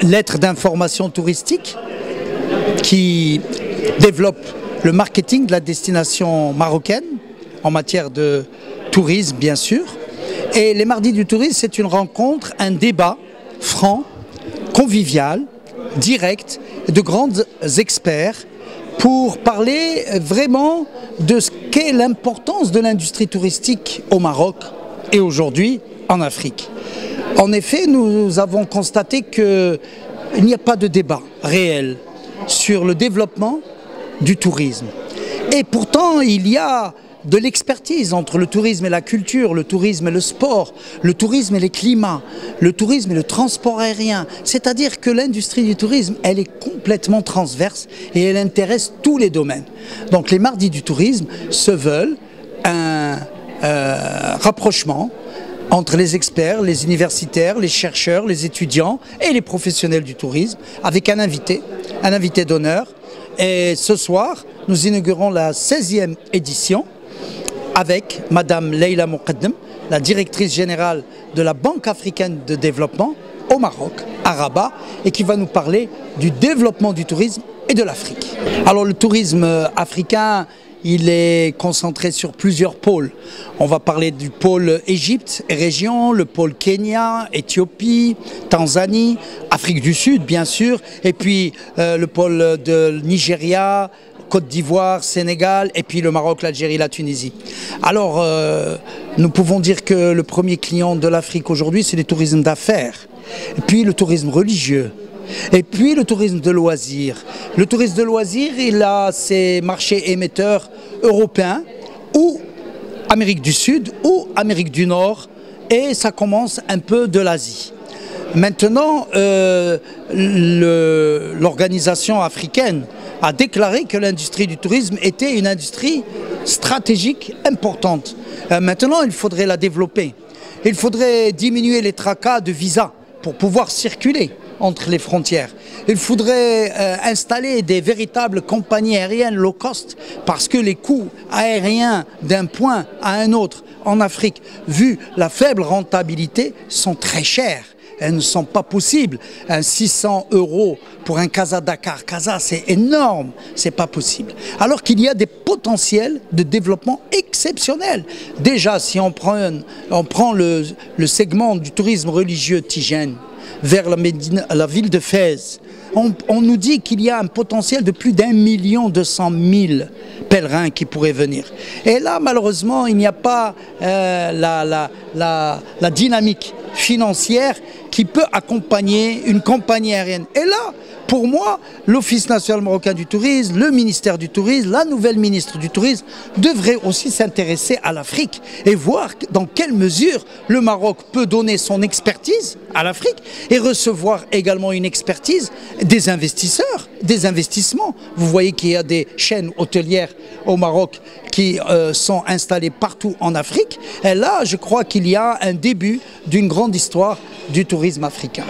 lettre d'information touristique qui développe le marketing de la destination marocaine en matière de tourisme, bien sûr. Et les Mardis du tourisme, c'est une rencontre, un débat franc, convivial, direct, de grands experts pour parler vraiment de ce qu'est l'importance de l'industrie touristique au Maroc et aujourd'hui en Afrique. En effet, nous avons constaté qu'il n'y a pas de débat réel sur le développement du tourisme. Et pourtant, il y a de l'expertise entre le tourisme et la culture, le tourisme et le sport, le tourisme et les climats, le tourisme et le transport aérien. C'est-à-dire que l'industrie du tourisme, elle est complètement transverse et elle intéresse tous les domaines. Donc les Mardis du tourisme se veulent un rapprochement entre les experts, les universitaires, les chercheurs, les étudiants et les professionnels du tourisme, avec un invité d'honneur. Et ce soir, nous inaugurons la 16e édition avec Madame Leila Moukaddem, la directrice générale de la Banque africaine de développement au Maroc, à Rabat, et qui va nous parler du développement du tourisme et de l'Afrique. Alors le tourisme africain, il est concentré sur plusieurs pôles. On va parler du pôle Égypte et région, le pôle Kenya, Éthiopie, Tanzanie, Afrique du Sud bien sûr, et puis le pôle de Nigeria, Côte d'Ivoire, Sénégal, et puis le Maroc, l'Algérie, la Tunisie. Alors, nous pouvons dire que le premier client de l'Afrique aujourd'hui, c'est le tourisme d'affaires, et puis le tourisme religieux, et puis le tourisme de loisirs. Le tourisme de loisirs, il a ses marchés émetteurs européens, ou Amérique du Sud, ou Amérique du Nord, et ça commence un peu de l'Asie. Maintenant, l'organisation africaine a déclaré que l'industrie du tourisme était une industrie stratégique importante. Maintenant, il faudrait la développer. Il faudrait diminuer les tracas de visa pour pouvoir circuler entre les frontières. Il faudrait installer des véritables compagnies aériennes low cost parce que les coûts aériens d'un point à un autre en Afrique, vu la faible rentabilité, sont très chers. Elles ne sont pas possibles. Un 600 € pour un Casa Dakar, Casa, c'est énorme, c'est pas possible. Alors qu'il y a des potentiels de développement exceptionnels. Déjà, si on prend le segment du tourisme religieux Tijane vers la ville de Fès, on nous dit qu'il y a un potentiel de plus d'1,2 million pèlerins qui pourraient venir. Et là, malheureusement, il n'y a pas la dynamique financière qui peut accompagner une compagnie aérienne. Et là, pour moi, l'Office national marocain du tourisme, le ministère du tourisme, la nouvelle ministre du tourisme devraient aussi s'intéresser à l'Afrique et voir dans quelle mesure le Maroc peut donner son expertise à l'Afrique et recevoir également une expertise des investisseurs, des investissements. Vous voyez qu'il y a des chaînes hôtelières au Maroc qui sont installées partout en Afrique. Et là, je crois qu'il y a un début d'une grande histoire du tourisme africain.